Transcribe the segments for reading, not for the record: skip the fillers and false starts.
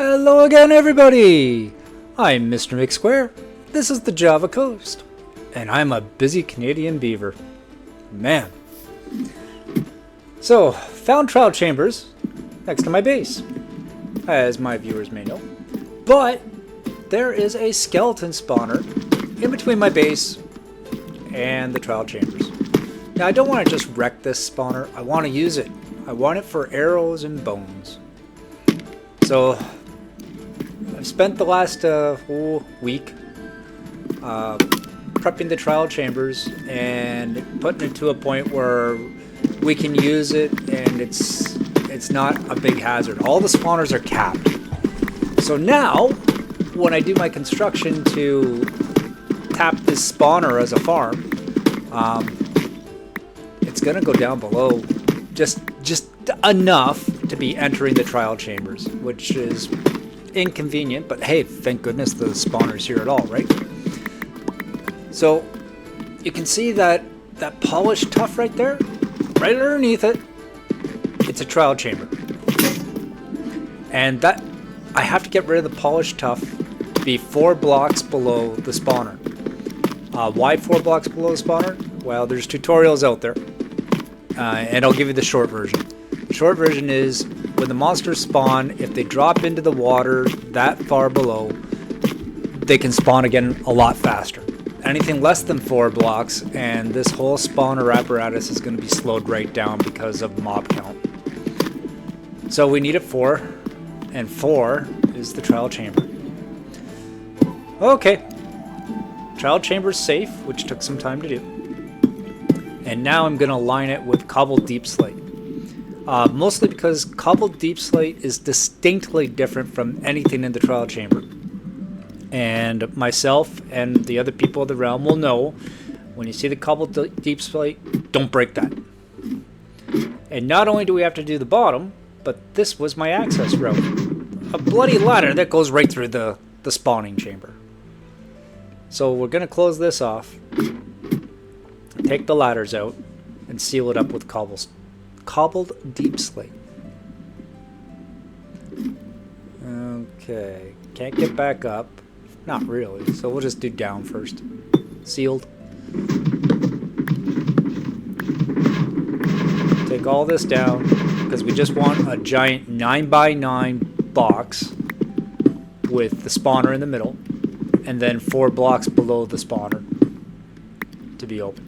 Hello again, everybody! I'm Mr. McSquare. This is the Java Coast, and I'm a busy Canadian beaver. Man. So, found trial chambers next to my base, as my viewers may know. But there is a skeleton spawner in between my base and the trial chambers. Now, I don't want to just wreck this spawner. I want to use it. I want it for arrows and bones. So, I've spent the last whole week prepping the trial chambers and putting it to a point where we can use it and it's not a big hazard. All the spawners are capped. So now, when I do my construction to tap this spawner as a farm, it's gonna go down below just enough to be entering the trial chambers, which is inconvenient, but hey, thank goodness the spawner's here at all, right? So you can see that polished tuff right there, right underneath it, it's a trial chamber. And that I have to get rid of the polished tuff to be 4 blocks below the spawner. Why 4 blocks below the spawner? Well, there's tutorials out there, and I'll give you the short version. The short version is when the monsters spawn, if they drop into the water that far below, they can spawn again a lot faster. Anything less than 4 blocks, and this whole spawner apparatus is going to be slowed right down because of mob count. So we need a 4, and 4 is the trial chamber. Okay. Trial chamber's safe, which took some time to do. And now I'm going to line it with cobbled deep slate. Mostly because cobbled deep slate is distinctly different from anything in the trial chamber. And myself and the other people of the realm will know, when you see the cobbled deep slate, don't break that. And not only do we have to do the bottom, but this was my access route. A bloody ladder that goes right through the spawning chamber. So we're going to close this off, take the ladders out, and seal it up with cobbled deep slate. Okay, can't get back up. Not really, so we'll just do down first. Sealed. Take all this down, because we just want a giant 9x9 box with the spawner in the middle, and then 4 blocks below the spawner to be open.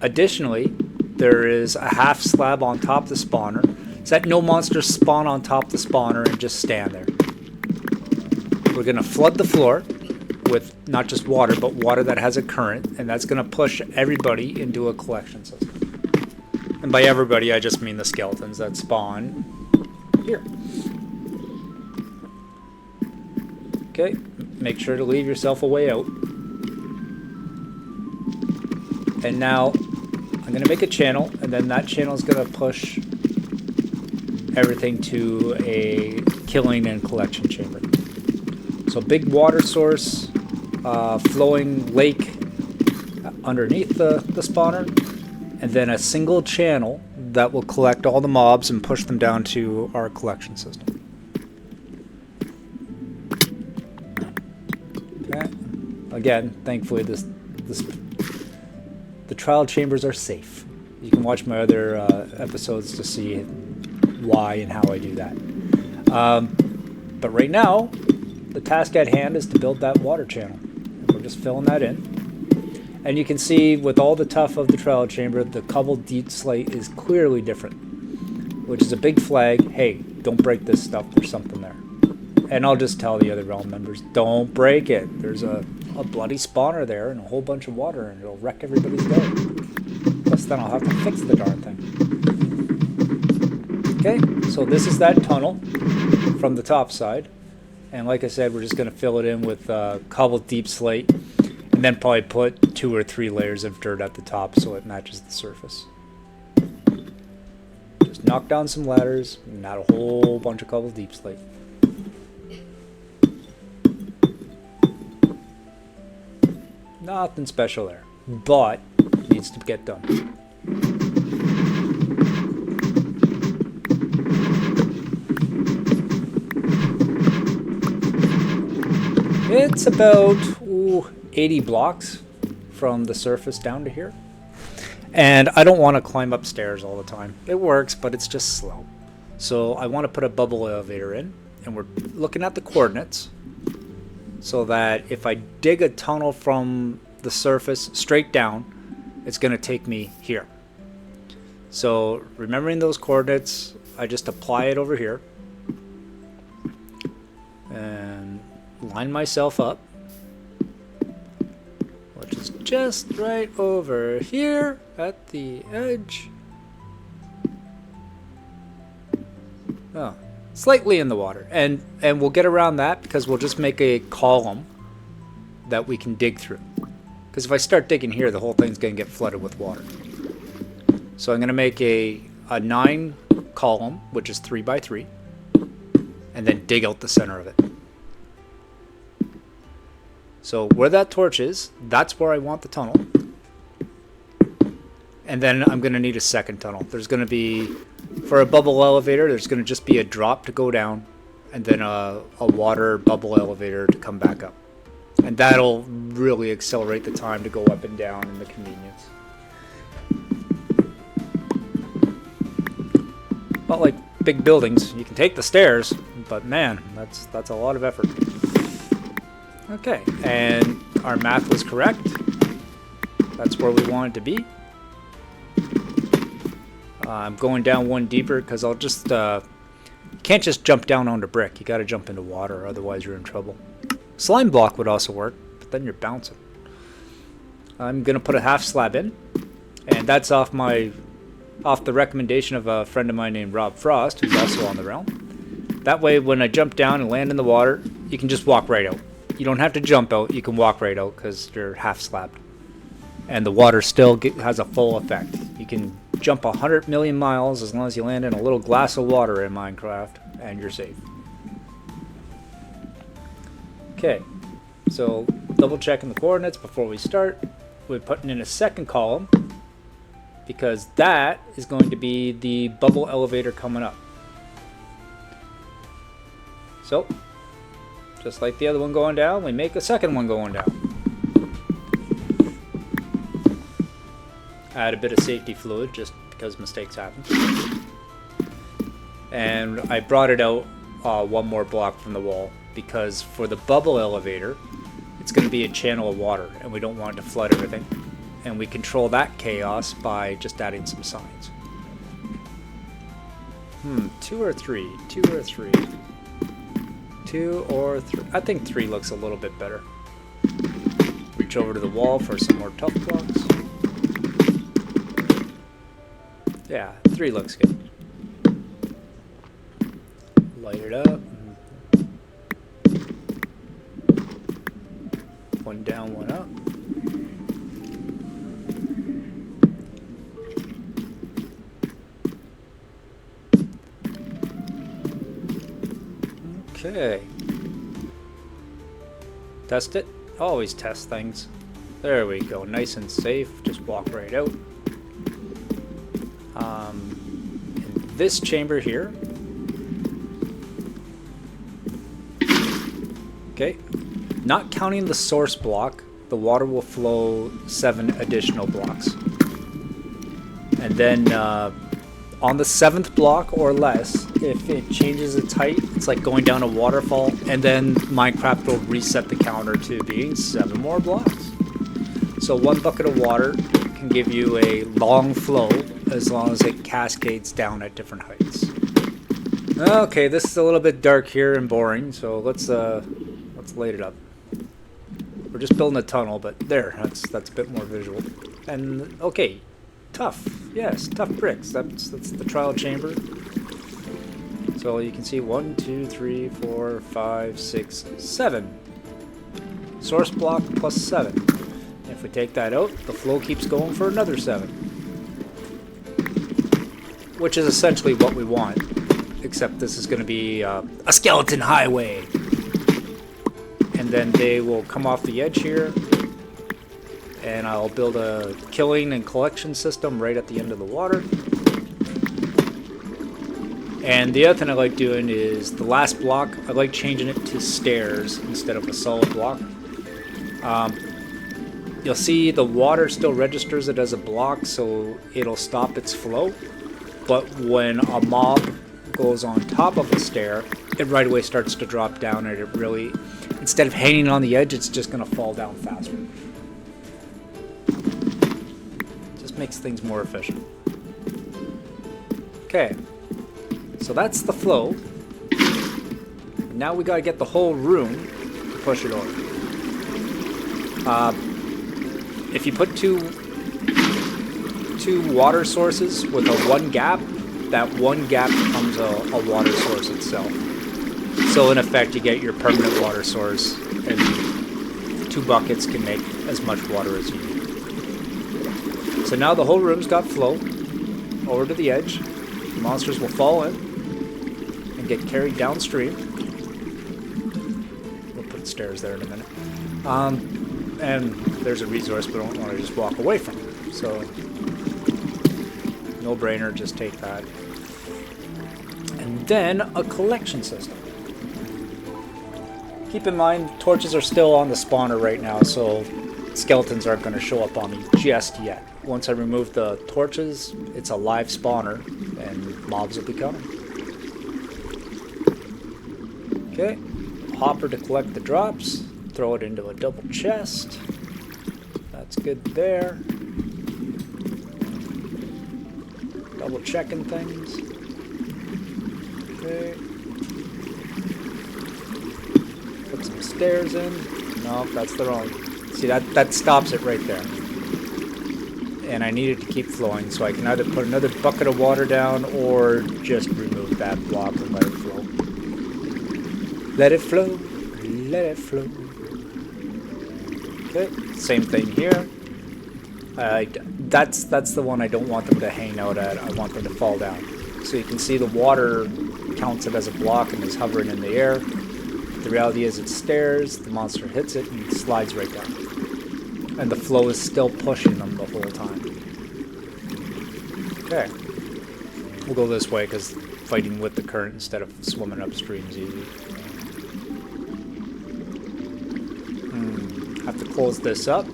Additionally, there is a half slab on top of the spawner, so that no monsters spawn on top of the spawner and just stand there. We're going to flood the floor with not just water, but water that has a current, and that's going to push everybody into a collection system. And by everybody, I just mean the skeletons that spawn here. Okay, make sure to leave yourself a way out. And now I'm going to make a channel, and then that channel is going to push everything to a killing and collection chamber. So big water source, flowing lake underneath the spawner, and then a single channel that will collect all the mobs and push them down to our collection system. Okay. Again, thankfully the trial chambers are safe. You can watch my other episodes to see why and how I do that. But right now, the task at hand is to build that water channel. We're just filling that in. And you can see with all the tuff of the trial chamber, the cobbled deep slate is clearly different, which is a big flag. Hey, don't break this stuff. There's something there. And I'll just tell the other realm members, don't break it. There's a bloody spawner there and a whole bunch of water, and it'll wreck everybody's day. Plus then I'll have to fix the darn thing. Okay, so this is that tunnel from the top side. And like I said, we're just going to fill it in with cobbled deep slate, and then probably put 2 or 3 layers of dirt at the top so it matches the surface. Just knock down some ladders and add a whole bunch of cobbled deep slate. Nothing special there, but needs to get done. It's about 80 blocks from the surface down to here. And I don't want to climb upstairs all the time. It works, but it's just slow. So I want to put a bubble elevator in, and we're looking at the coordinates so that if I dig a tunnel from the surface straight down, it's going to take me here. So remembering those coordinates, I just apply it over here and line myself up, which is just right over here at the edge. Oh, slightly in the water, and we'll get around that because we'll just make a column that we can dig through. Because if I start digging here, the whole thing's going to get flooded with water. So I'm going to make a 9 column, which is 3 by 3, and then dig out the center of it. So where that torch is, that's where I want the tunnel. And then I'm going to need a second tunnel. There's going to be, for a bubble elevator, there's going to just be a drop to go down, and then a water bubble elevator to come back up. And that'll really accelerate the time to go up and down and the convenience. Not like big buildings. You can take the stairs, but man, that's a lot of effort. Okay, and our math was correct. That's where we want it to be. I'm going down one deeper because I'll just you can't just jump down onto brick. You got to jump into water, otherwise you're in trouble. Slime block would also work, but then you're bouncing. I'm gonna put a half slab in, and that's off the recommendation of a friend of mine named Robb Frost, who's also on the realm. That way, when I jump down and land in the water, you can just walk right out. You don't have to jump out, you can walk right out because you're half slabbed. And the water still has a full effect. You can jump 100 million miles as long as you land in a little glass of water in Minecraft, and you're safe. Okay, so double checking the coordinates before we start. We're putting in a second column because that is going to be the bubble elevator coming up. So, just like the other one going down, we make a second one going down. Add a bit of safety fluid just because mistakes happen. And I brought it out one more block from the wall because for the bubble elevator, it's going to be a channel of water and we don't want it to flood everything. And we control that chaos by just adding some signs. 2 or 3? 2 or 3? 2 or 3? I think 3 looks a little bit better. Reach over to the wall for some more tough blocks. Yeah, 3 looks good. Light it up. 1 down, 1 up. Okay. Test it. Always test things. There we go. Nice and safe. Just walk right out. In this chamber here. Okay. Not counting the source block, the water will flow 7 additional blocks. And then on the 7th block or less, if it changes its height, it's like going down a waterfall, and then Minecraft will reset the counter to being 7 more blocks. So 1 bucket of water can give you a long flow as long as it cascades down at different heights. Okay, this is a little bit dark here and boring, so let's light it up. We're just building a tunnel, but there, that's a bit more visual. And okay, tough, yes, tough bricks. That's the trial chamber. So you can see 1, 2, 3, 4, 5, 6, 7. Source block plus 7. If we take that out, the flow keeps going for another 7. Which is essentially what we want, except this is going to be a skeleton highway. And then they will come off the edge here, and I'll build a killing and collection system right at the end of the water. And the other thing I like doing is the last block, I like changing it to stairs instead of a solid block. You'll see the water still registers it as a block, so it'll stop its flow. But when a mob goes on top of a stair, it right away starts to drop down, and it really, instead of hanging on the edge, it's just going to fall down faster. Just makes things more efficient. Okay, so that's the flow. Now we got to get the whole room to push it over. If you put two water sources with a one gap, that one gap becomes a water source itself. So in effect, you get your permanent water source, and 2 buckets can make as much water as you need. So now the whole room's got flow over to the edge. The monsters will fall in and get carried downstream. We'll put stairs there in a minute. And there's a resource, but I don't want to just walk away from it. So, no brainer, just take that. And then a collection system. Keep in mind, torches are still on the spawner right now, so skeletons aren't going to show up on me just yet. Once I remove the torches, it's a live spawner, and mobs will be coming. Okay, hopper to collect the drops. Throw it into a double chest. That's good there. Double checking things. Okay. Put some stairs in. No, that's the wrong. See, that stops it right there. And I need it to keep flowing, so I can either put another bucket of water down or just remove that block and let it flow. Let it flow. Let it flow. Okay, same thing here. That's the one I don't want them to hang out at. I want them to fall down. So you can see the water counts it as a block and is hovering in the air. The reality is it's stairs, the monster hits it and slides right down. And the flow is still pushing them the whole time. Okay. We'll go this way because fighting with the current instead of swimming upstream is easy. Have to close this up.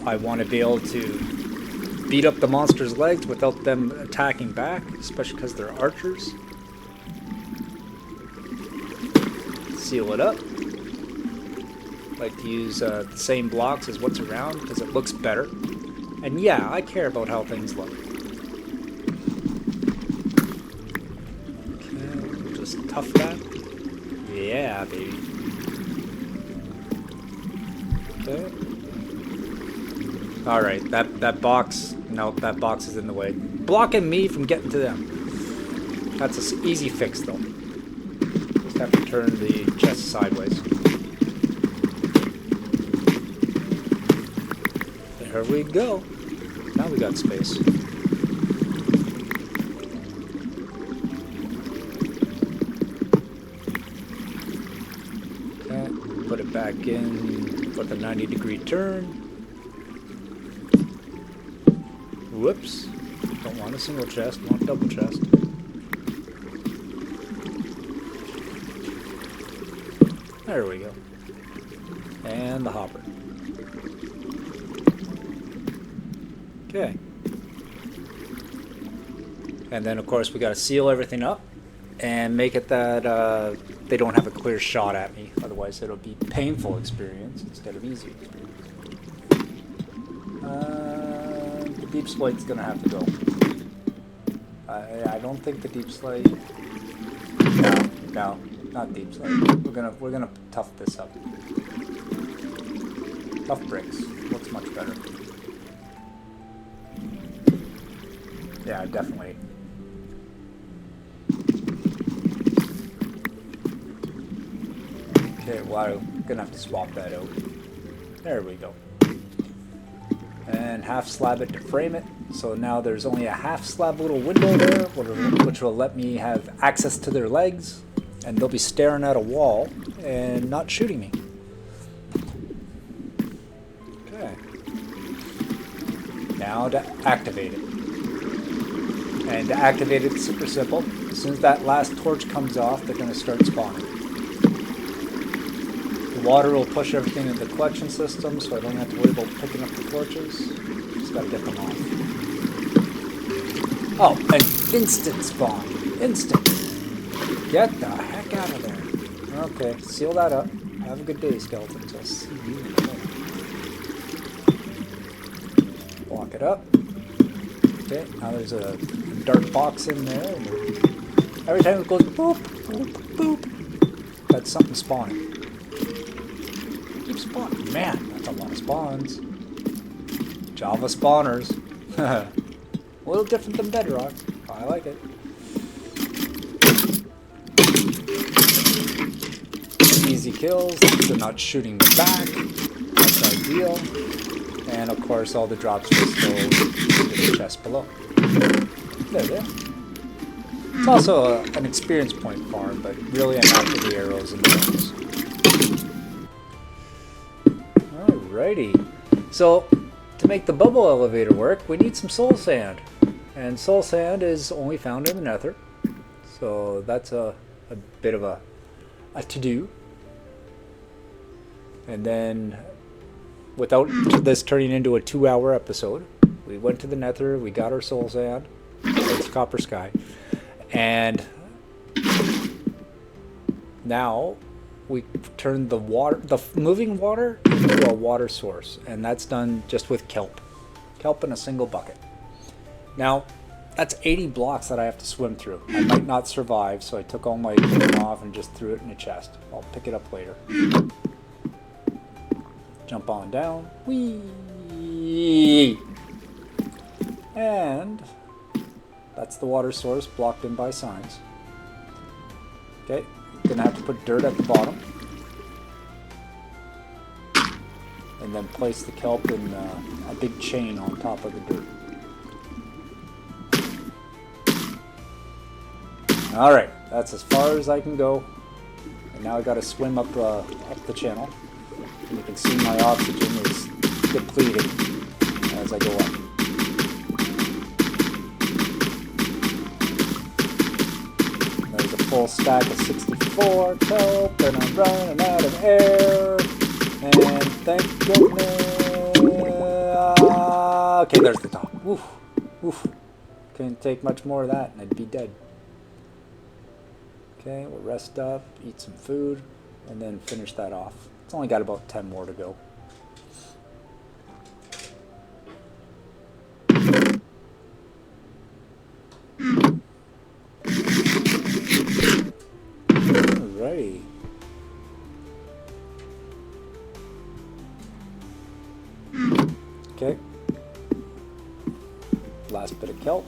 I want to be able to beat up the monster's legs without them attacking back, especially because they're archers. Seal it up. Like to use the same blocks as what's around because it looks better. And yeah, I care about how things look. Okay, we'll just tough that. Yeah, baby. Okay. Alright, that box, nope, that box is in the way. Blocking me from getting to them. That's an easy fix though. Just have to turn the chest sideways. There we go. Now we got space. Okay, put it back in for the 90-degree turn. Whoops. Don't want a single chest, want a double chest. There we go. And the hopper. Okay. And then of course we gotta seal everything up and make it that they don't have a clear shot at me. Otherwise it'll be painful experience instead of easy experience. The deep slate's gonna have to go. I don't think the deep slate. No, not deep slate. We're gonna tough this up. Tough bricks looks much better. Yeah, definitely. Okay, well, I'm gonna have to swap that out. There we go. And half slab it to frame it. So now there's only a half slab little window there, which will let me have access to their legs, and they'll be staring at a wall and not shooting me. Okay. Now to activate it. And to activate it, it's super simple. As soon as that last torch comes off, they're going to start spawning. The water will push everything into the collection system, so I don't have to worry about picking up the torches. Just got to get them off. Oh, an instant spawn. Instant. Get the heck out of there. Okay, seal that up. Have a good day, skeletons. I'll see you in a minute. Block it up. Okay, now there's a dark box in there. And every time it goes boop, boop, boop, that's something spawning. Keep spawning. Man, that's a lot of spawns. Java spawners. A little different than Bedrock. I like it. Easy kills. They're not shooting me back. That's ideal. And of course, all the drops just go into the chest below. There they are. It's also an experience point farm, but really I'm after the arrows and the bones. Alrighty. So, to make the bubble elevator work, we need some soul sand. And soul sand is only found in the nether. So that's a bit of a to-do. And then, without this turning into a 2-hour episode, we went to the nether, we got our soul sand. It's CopperSkye. And now we turned the moving water into a water source, and that's done just with kelp in a single bucket. Now that's 80 blocks that I have to swim through. I might not survive, so I took all my equipment off and just threw it in a chest. I'll pick it up later. Jump on down. Whee! And that's the water source blocked in by signs. Okay, gonna have to put dirt at the bottom. And then place the kelp in a big chain on top of the dirt. Alright, that's as far as I can go. And now I gotta swim up the channel. And you can see my oxygen is depleting as I go up. There's a full stack of 64 kelp, and I'm running out of air. And thank goodness. Okay, there's the top. Woof, woof. Couldn't take much more of that, and I'd be dead. Okay, we'll rest up, eat some food, and then finish that off. It's only got about 10 more to go. Alrighty. Okay. Last bit of kelp.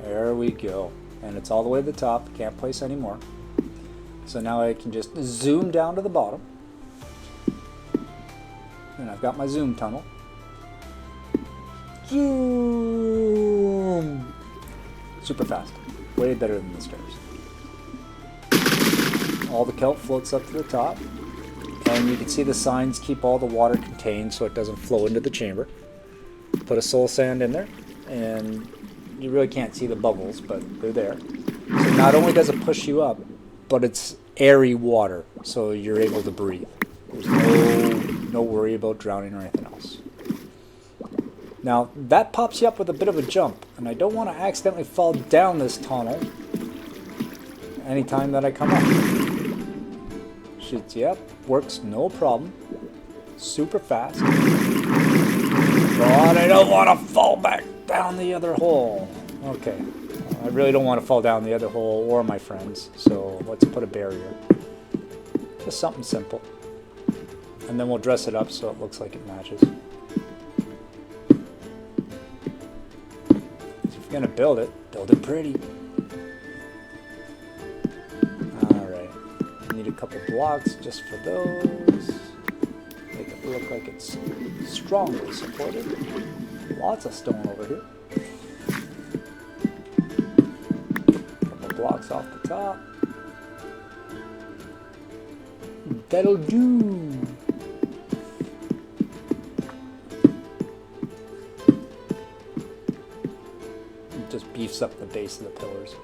There we go. And it's all the way to the top. Can't place any more. So now I can just zoom down to the bottom. And I've got my zoom tunnel. Zoom! Super fast. Way better than the stairs. All the kelp floats up to the top. And you can see the signs keep all the water contained so it doesn't flow into the chamber. Put a soul sand in there. And you really can't see the bubbles, but they're there. So not only does it push you up, but it's airy water, so you're able to breathe. There's no worry about drowning or anything else. Now, that pops you up with a bit of a jump, and I don't want to accidentally fall down this tunnel anytime that I come up. Shoots you up, works no problem. Super fast. But I don't want to fall back down the other hole. Okay. I really don't want to fall down the other hole or my friends, so let's put a barrier. Just something simple. And then we'll dress it up so it looks like it matches. If you're going to build it pretty. Alright. Need a couple blocks just for those. Make it look like it's strongly supported. Lots of stone over here. Blocks off the top. That'll do. just beefs up the base of the pillars.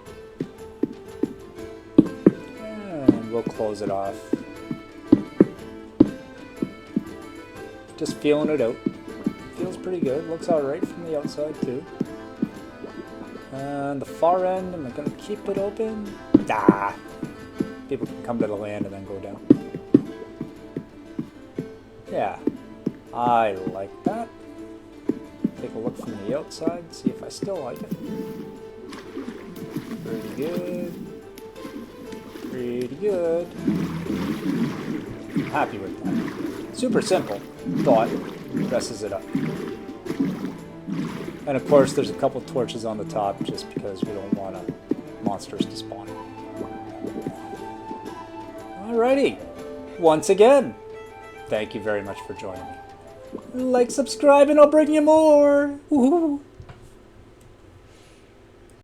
And we'll close it off. Just feeling it out. Feels pretty good. Looks alright from the outside too. And the far end, am I going to keep it open? Nah. People can come to the land and then go down. Yeah. I like that. Take a look from the outside, see if I still like it. Pretty good. Pretty good. I'm happy with that. Super simple, but dresses it up. And of course there's a couple torches on the top just because we don't want monsters to spawn. Alrighty. Once again, thank you very much for joining me. Like, subscribe, and I'll bring you more. Woohoo!